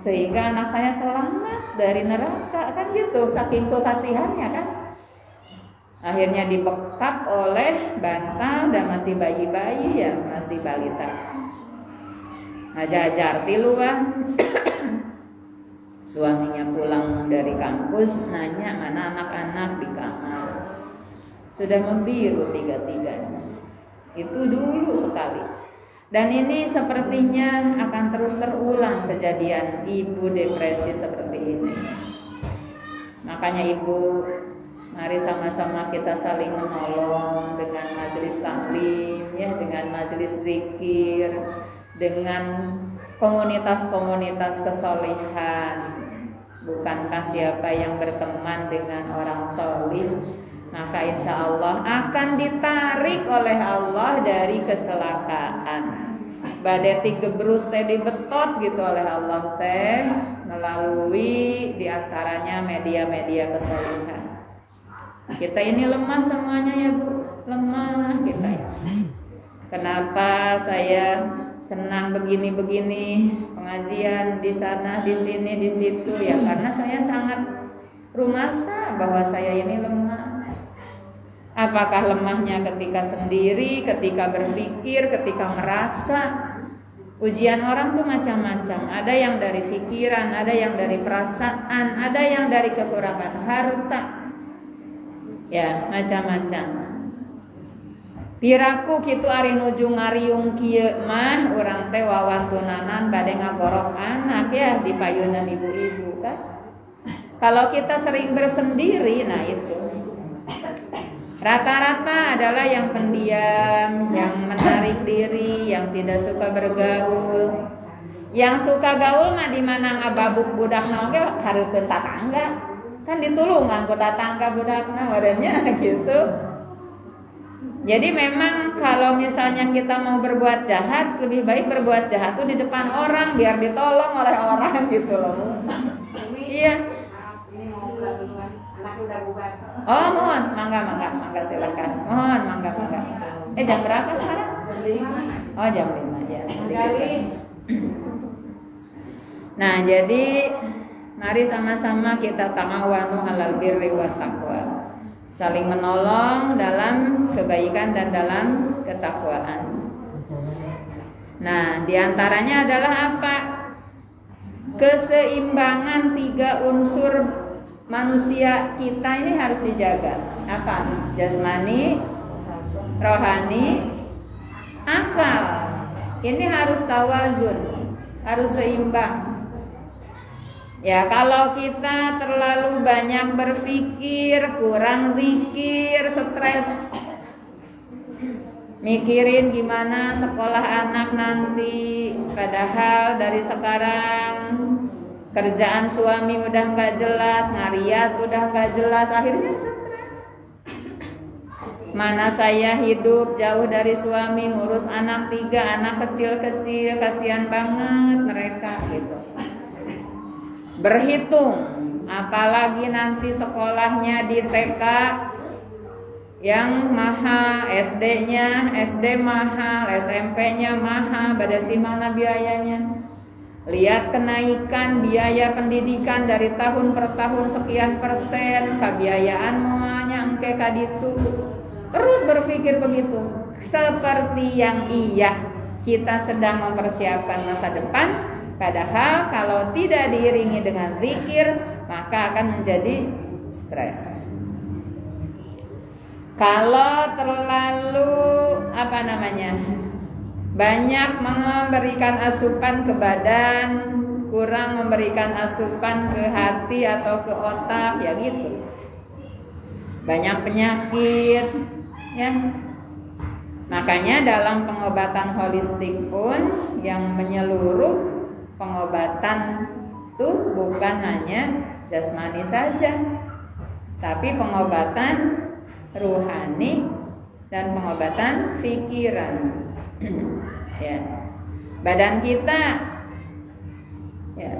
sehingga anak saya selamat dari neraka, kan gitu, saking kasihannya kan. Akhirnya dibekap oleh bantal dan masih bayi-bayi ya, masih balita. Ngajar tiluan. Suaminya pulang dari kampus nanya mana anak-anak di kamar. Sudah membiru tiga-tiganya. Itu dulu sekali. Dan ini sepertinya akan terus terulang kejadian ibu depresi seperti ini. Makanya ibu, mari sama-sama kita saling menolong dengan majelis taklim, ya, dengan majelis zikir, dengan komunitas-komunitas kesolehan. Bukankah siapa yang berteman dengan orang solih, maka insya Allah akan ditarik oleh Allah dari kecelakaan. Badai gebrus teh dibetot gitu oleh Allah teh melalui diantaranya media-media kesolehan. Kita ini lemah semuanya ya Bu, lemah kita ya. Kenapa saya senang begini-begini pengajian di sana, di sini, di situ ya karena saya sangat rumasa bahwa saya ini lemah. Apakah lemahnya ketika sendiri, ketika berpikir, ketika merasa? Ujian orang tuh macam-macam. Ada yang dari pikiran, ada yang dari perasaan, ada yang dari kekurangan harta. Ya, macam-macam. Piraku kitu ari nuju ngariung kieu mah urang teh wawantunanan bade ngagorok anak ya di payunan ibu-ibu kan. Kalau kita sering bersendiri, nah itu rata-rata adalah yang pendiam, yang menarik diri, yang tidak suka bergaul. Yang suka gaul mah di mana ngababuk budakna oge hareupeun tatangga. Kan ditulungan ku tatangga budakna wadanya gitu. Jadi memang kalau misalnya kita mau berbuat jahat, lebih baik berbuat jahat tuh di depan orang biar ditolong oleh orang gitu loh. Iya. Oh mohon, mangga silakan. Mohon mangga. Jam berapa sekarang? Jam 5. Oh jam 5 ya. Nah jadi mari sama-sama kita ta'awanu 'alal birri wat taqwa. Saling menolong dalam kebaikan dan dalam ketakwaan. Nah diantaranya adalah apa? Keseimbangan 3 unsur manusia kita ini harus dijaga. Apa? Jasmani, rohani, akal. Ini harus tawazun, harus seimbang. Ya kalau kita terlalu banyak berpikir, kurang zikir, stres, mikirin gimana sekolah anak nanti, padahal dari sekarang kerjaan suami udah nggak jelas, ngarias udah nggak jelas, akhirnya stres. Mana saya hidup jauh dari suami, ngurus anak 3, anak kecil-kecil, kasihan banget mereka gitu. Berhitung, apalagi nanti sekolahnya di TK yang mahal, SD mahal, SMP-nya mahal, berarti mana biayanya? Lihat kenaikan biaya pendidikan dari tahun per tahun sekian persen, kebiayaan moalnya engke kaditu. Terus berpikir begitu, seperti yang kita sedang mempersiapkan masa depan. Padahal kalau tidak diiringi dengan zikir, maka akan menjadi stres. Kalau terlalu banyak memberikan asupan ke badan, kurang memberikan asupan ke hati atau ke otak, ya gitu. Banyak penyakit, ya. Makanya dalam pengobatan holistik pun yang menyeluruh, pengobatan itu bukan hanya jasmani saja, tapi pengobatan ruhani dan pengobatan pikiran. Ya. Badan kita ya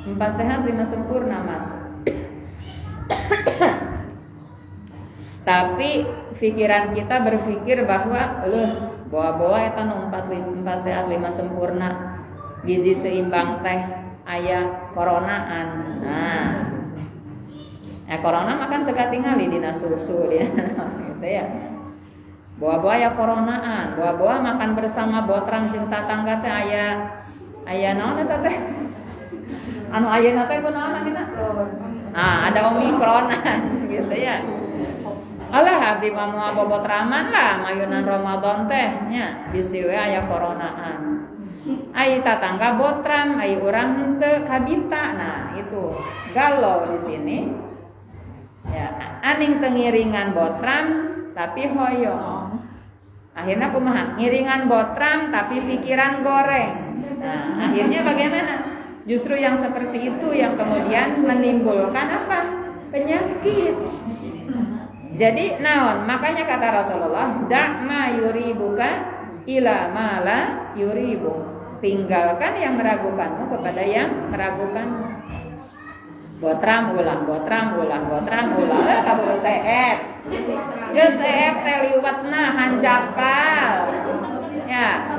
4 sehat 5 sempurna masuk. Tapi pikiran kita berpikir bahwa bawa-bawa eta nu 4 sehat 5 sempurna, gizi seimbang teh aya koronaan. Nah, corona makan teka tingali dina susu ya. Gitu ya. Bawa-bawa ya koronaan, bawa-bawa makan bersama botrang jeung tatangga teh aya naon eta teh? Anu ayeuna teh kunaon kita? Ada omikronan gitu ya. Alah abdi mah moal bobotraman lah mayunan Ramadan teh nya bisi we aya koronaan. Ai tatangga botram, ai urang henteu kabita. Nah, itu galau di sini. Ya, aning teu ngiringan botram tapi hoyong. Akhirnya kumaha? Ngiringan botram tapi pikiran goreng. Nah, akhirnya bagaimana? Justru yang seperti itu yang kemudian menimbulkan apa? Penyakit. Jadi naon? Makanya kata Rasulullah, "Da' yuribuka ila ma la yuribu." Tinggalkan yang meragukanmu kepada yang meragukanmu. Botram ulah. Kabur seep. Geus seep teh liwatna hanjakal. Ya.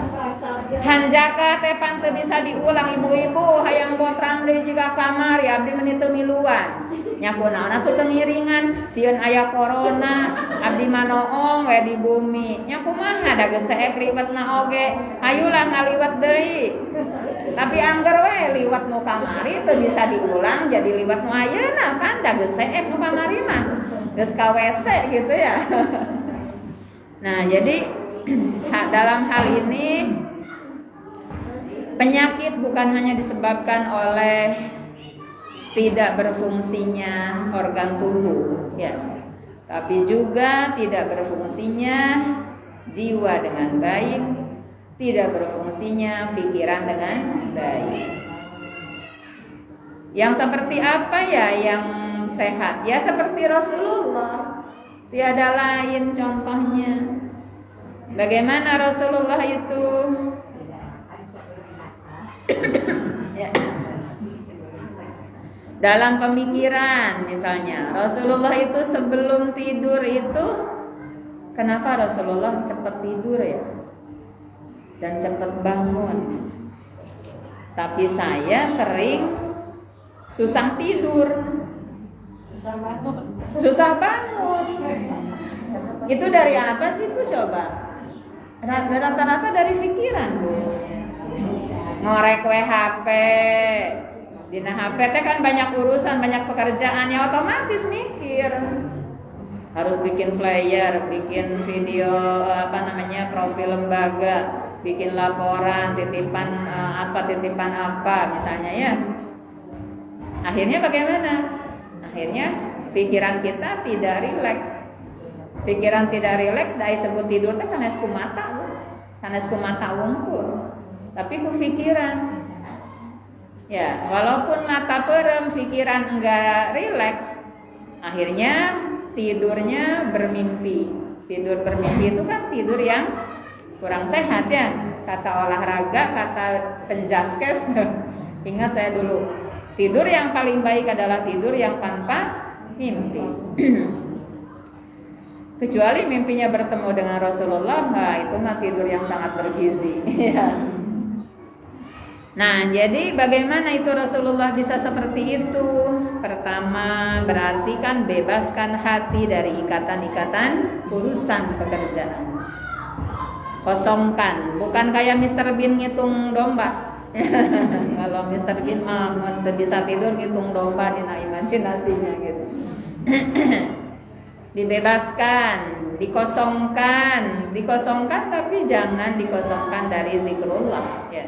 Hanjaka teh pan teu bisa diulang ibu-ibu hayang botram deui jiga kamar ya abdi meuni teu miluan. Nya kunaon atuh teu ngiringan sieun aya corona abdi manoong we di bumi. Nya kumaha da geus seep liwatna oge. Hayulah ngaliwat deui. Tapi angger we liwat nu kamari teu bisa diulang jadi liwat nu ayeuna pan da geus seep nu kamari mah. Geus ka WC gitu ya. Nah, jadi dalam hal ini penyakit bukan hanya disebabkan oleh tidak berfungsinya organ tubuh, ya, tapi juga tidak berfungsinya jiwa dengan baik, tidak berfungsinya pikiran dengan baik. Yang seperti apa ya yang sehat? Ya seperti Rasulullah, tiada lain contohnya. Bagaimana Rasulullah itu? Ya. Dalam pemikiran misalnya, Rasulullah itu sebelum tidur itu, kenapa Rasulullah cepat tidur ya? Dan cepat bangun. Tapi saya sering susah tidur. Susah bangun. Itu dari apa sih Bu coba? Rata-rata dari pikiran Bu. Ngorek HP. Dina HP teh kan banyak urusan, banyak pekerjaan ya otomatis mikir. Harus bikin flyer, bikin video profil lembaga, bikin laporan, titipan apa misalnya ya. Akhirnya bagaimana? Akhirnya pikiran kita tidak rileks. Pikiran tidak rileks, dai sebut tidur teh sanes kumata wungkul. Tapi ku pikiran. Ya, walaupun mata perem, pikiran enggak rileks, akhirnya tidurnya bermimpi. Tidur bermimpi itu kan tidur yang kurang sehat ya. Kata olahraga, kata penjaskes. Ingat saya dulu, tidur yang paling baik adalah tidur yang tanpa mimpi. Kecuali mimpinya bertemu dengan Rasulullah, nah itu mah tidur yang sangat bergizi. Nah, jadi bagaimana itu Rasulullah bisa seperti itu? Pertama, berarti kan bebaskan hati dari ikatan-ikatan urusan pekerjaan. Kosongkan, bukan kayak Mr. Bean ngitung domba. Kalau Mr. Bean mah bisa tidur ngitung domba di imajinasinya gitu. Dibebaskan, dikosongkan tapi jangan dikosongkan dari zikrullah ya.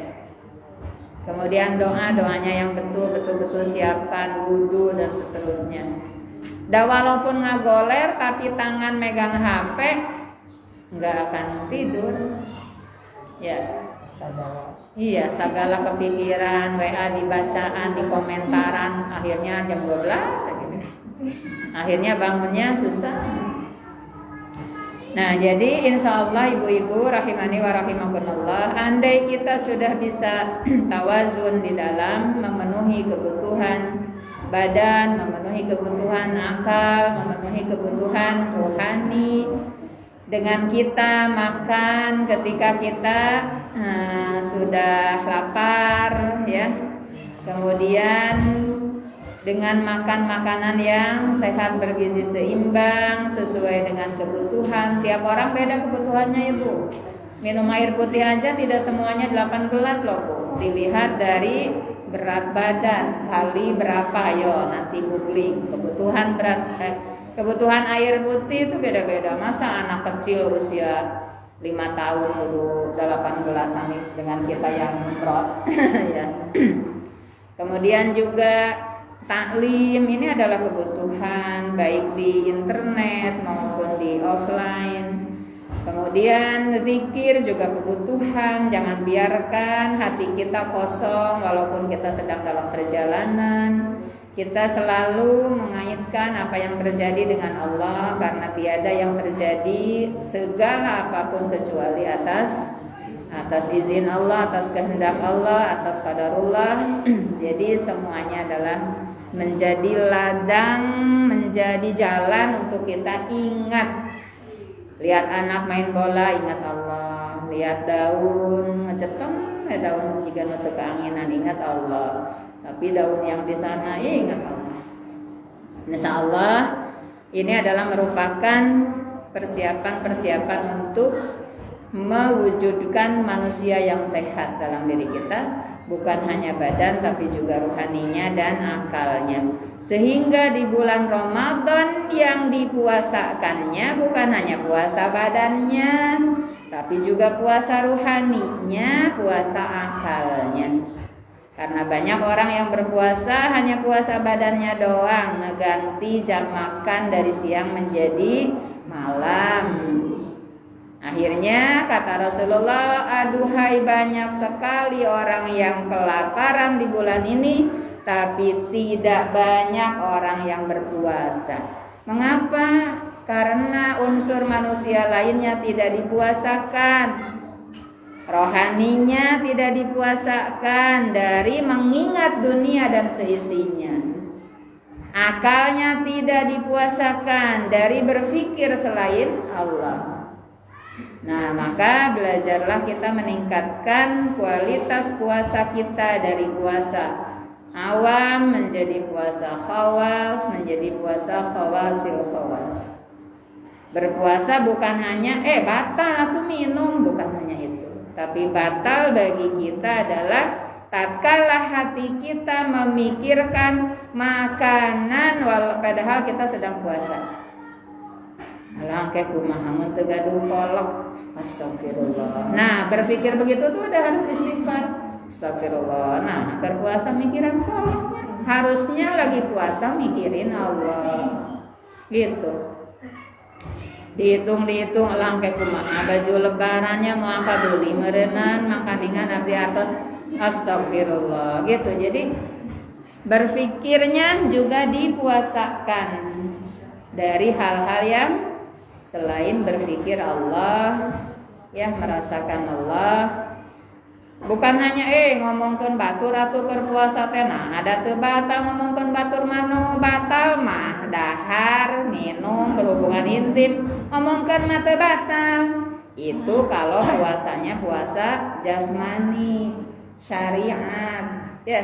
Kemudian doanya yang betul siapkan wudu dan seterusnya. Walaupun ngagoler tapi tangan megang HP, nggak akan tidur. Ya. Iya, segala kepikiran, WA dibacaan, di komentaran, akhirnya jam 12 gitu. Akhirnya bangunnya susah. Nah, jadi insya Allah ibu-ibu rahimani wa rahimakumullah, andai kita sudah bisa tawazun di dalam memenuhi kebutuhan badan, memenuhi kebutuhan akal, memenuhi kebutuhan rohani, dengan kita makan ketika kita sudah lapar ya, kemudian dengan makan makanan yang sehat, bergizi seimbang, sesuai dengan kebutuhan. Tiap orang beda kebutuhannya ibu. Minum air putih aja tidak semuanya 8 gelas loh Bu. Dilihat dari berat badan kali berapa, ayo nanti googling. Kebutuhan air putih itu beda-beda. Masa anak kecil usia 5 tahun dulu 8 gelas dengan kita yang berat ya. Kemudian juga taklim ini adalah kebutuhan baik di internet maupun di offline. Kemudian zikir juga kebutuhan. Jangan biarkan hati kita kosong walaupun kita sedang dalam perjalanan. Kita selalu mengaitkan apa yang terjadi dengan Allah, karena tiada yang terjadi segala apapun kecuali atas izin Allah, atas kehendak Allah, atas qadarullah. Jadi semuanya adalah menjadi ladang, menjadi jalan untuk kita ingat. Lihat anak main bola, ingat Allah. Lihat daun ngecetem, daun jika nutup keanginan, ingat Allah. Tapi daun yang di sana ingat Allah. Insya Allah ini adalah merupakan persiapan untuk mewujudkan manusia yang sehat dalam diri kita. Bukan hanya badan tapi juga rohaninya dan akalnya. Sehingga di bulan Ramadan yang dipuasakannya bukan hanya puasa badannya, tapi juga puasa rohaninya, puasa akalnya. Karena banyak orang yang berpuasa hanya puasa badannya doang, ngeganti jam makan dari siang menjadi malam. Akhirnya kata Rasulullah, aduhai banyak sekali orang yang kelaparan di bulan ini, tapi tidak banyak orang yang berpuasa. Mengapa? Karena unsur manusia lainnya tidak dipuasakan, rohaninya tidak dipuasakan dari mengingat dunia dan seisinya, akalnya tidak dipuasakan dari berpikir selain Allah. Nah, maka belajarlah kita meningkatkan kualitas puasa kita dari puasa awam menjadi puasa khawas, menjadi puasa khawasil khawas. Berpuasa bukan hanya batal aku minum, bukan hanya itu. Tapi batal bagi kita adalah tatkala hati kita memikirkan makanan padahal kita sedang puasa. Alangkah kumaha mun teu gaduh kolok. Astagfirullah. Nah, berpikir begitu tuh udah harus istighfar. Astagfirullah. Nah, berpuasa mikirin koloknya. Harusnya lagi puasa mikirin Allah. Gitu. Dihitung alangkah kumaha baju lebarannya mau apa beli meureunan makaningan abdi artos. Astagfirullah. Gitu. Jadi berpikirnya juga dipuasakan dari hal-hal yang selain berpikir Allah, ya merasakan Allah. Bukan hanya ngomongkeun batur atuh keur puasa teh nah ada teu batal ngomongkeun batur manu batal mah dahar minum berhubungan intim ngomongkeun mah teu batal. Itu kalau puasanya puasa jasmani syariat ya.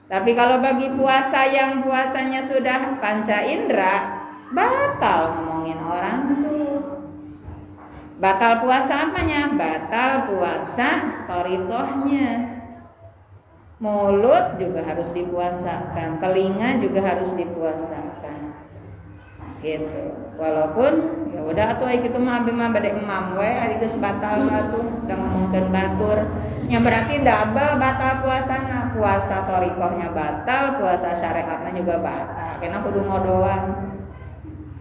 Tapi kalau bagi puasa yang puasanya sudah panca indera batal ngomongin orang tuh. Batal puasa apanya? Batal puasa thariqahnya. Mulut juga harus dipuasakan, telinga juga harus dipuasakan. Gitu. Walaupun ya udah atuh ai kitu mah abdi mah bade emam we ari geus batal atuh udah ngomongkeun batur. Yang berarti double batal puasana. Puasa thariqahnya batal, puasa syariatnya juga batal. Kena kudu ngodoan.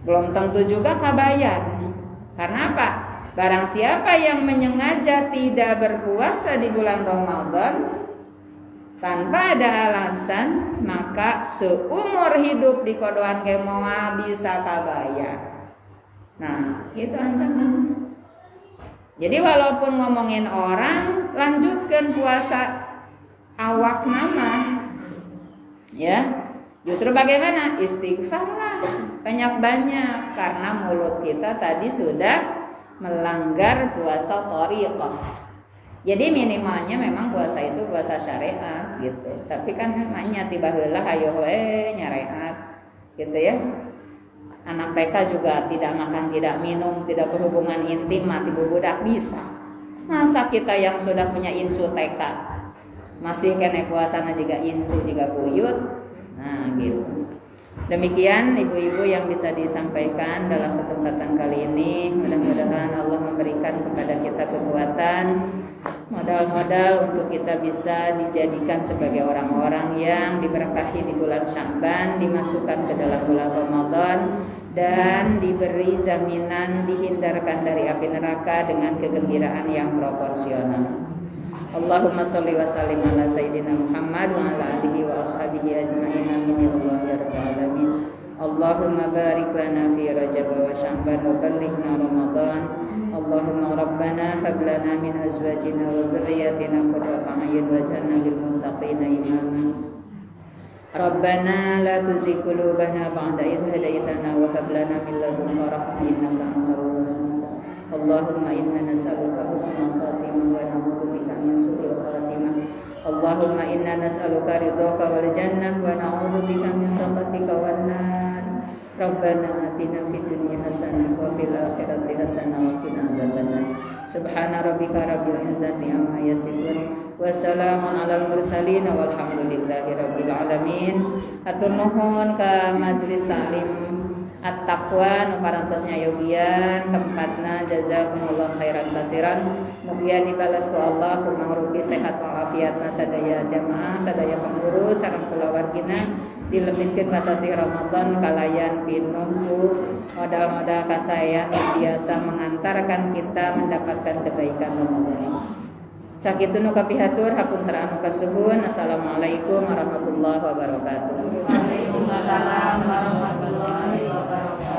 Belum tentu juga kabayar. Karena apa? Barang siapa yang menyengaja tidak berpuasa di bulan Ramadan tanpa ada alasan, maka seumur hidup di kodoan kemoa bisa kabayar. Nah, itu ancaman. Jadi walaupun ngomongin orang, lanjutkan puasa awak nama. Ya. Justru bagaimana? Istighfarlah banyak-banyak karena mulut kita tadi sudah melanggar puasa thariqah. Jadi minimalnya memang puasa itu puasa syariat gitu. Tapi kan namanya tiba heula hayo we nyareat gitu ya. Anak PK juga tidak makan, tidak minum, tidak berhubungan intim mati budak bisa. Masa kita yang sudah punya incu TK masih kena puasana juga incu juga buyut. Nah, gitu. Demikian ibu-ibu yang bisa disampaikan dalam kesempatan kali ini. Mudah-mudahan Allah memberikan kepada kita kekuatan, modal-modal untuk kita bisa dijadikan sebagai orang-orang yang diberkahi di bulan Sya'ban, dimasukkan ke dalam bulan Ramadan, dan diberi jaminan dihindarkan dari api neraka dengan kegembiraan yang proporsional. Allahumma sholli wa sallim ala sayyidina Muhammad wa ala alihi wa ashabihi ajma'in amin ya Allah ya rabbal alamin. Allahumma barik lana fi Rajab wa Sya'ban wa ballighna Ramadan. Allahumma rabbana hab lana min azwajina wa dhurriyyatina qurrata a'yun waj'alna lil muttaqina imama. Rabbana la tuzigh qulubana ba'da idh hadaytana wa hab lana min ladunka rahmatan innaka antal wahhab. Allahumma inna nas'aluka husnal khatimah wa na'udzubika min su'il khatimah. Allahumma inna nas'aluka ridhaka wal jannah wa na'udzubika min sakhatika wan nar. Rabbana atina fid dunya hasanah wa fil akhirati hasanah wa qina adzabannar. Subhana rabbika rabbil izzati amma yasifun wa salamun alal mursalin walhamdulillahi rabbil alamin. Hatur nuhun ka majelis taklim At-Taqwa nu parantosnya yogian tempatna jazakumullah khairan katsiran. Mugia dibalas ku Allah ku mangrupi sehat walafiatna sadaya jamaah sadaya pengurus sareng kulawargina dilebetkeun ka sasi Ramadan kalayan pinuh ku modal-modal kasayan biasa mengantarkan kita mendapatkan kebaikan Ramadan. Sakitunu kapihatur hapunten anu kasuhun. Assalamualaikum warahmatullahi wabarakatuh. Waalaikumsalam warahmatullahi wabarakatuh.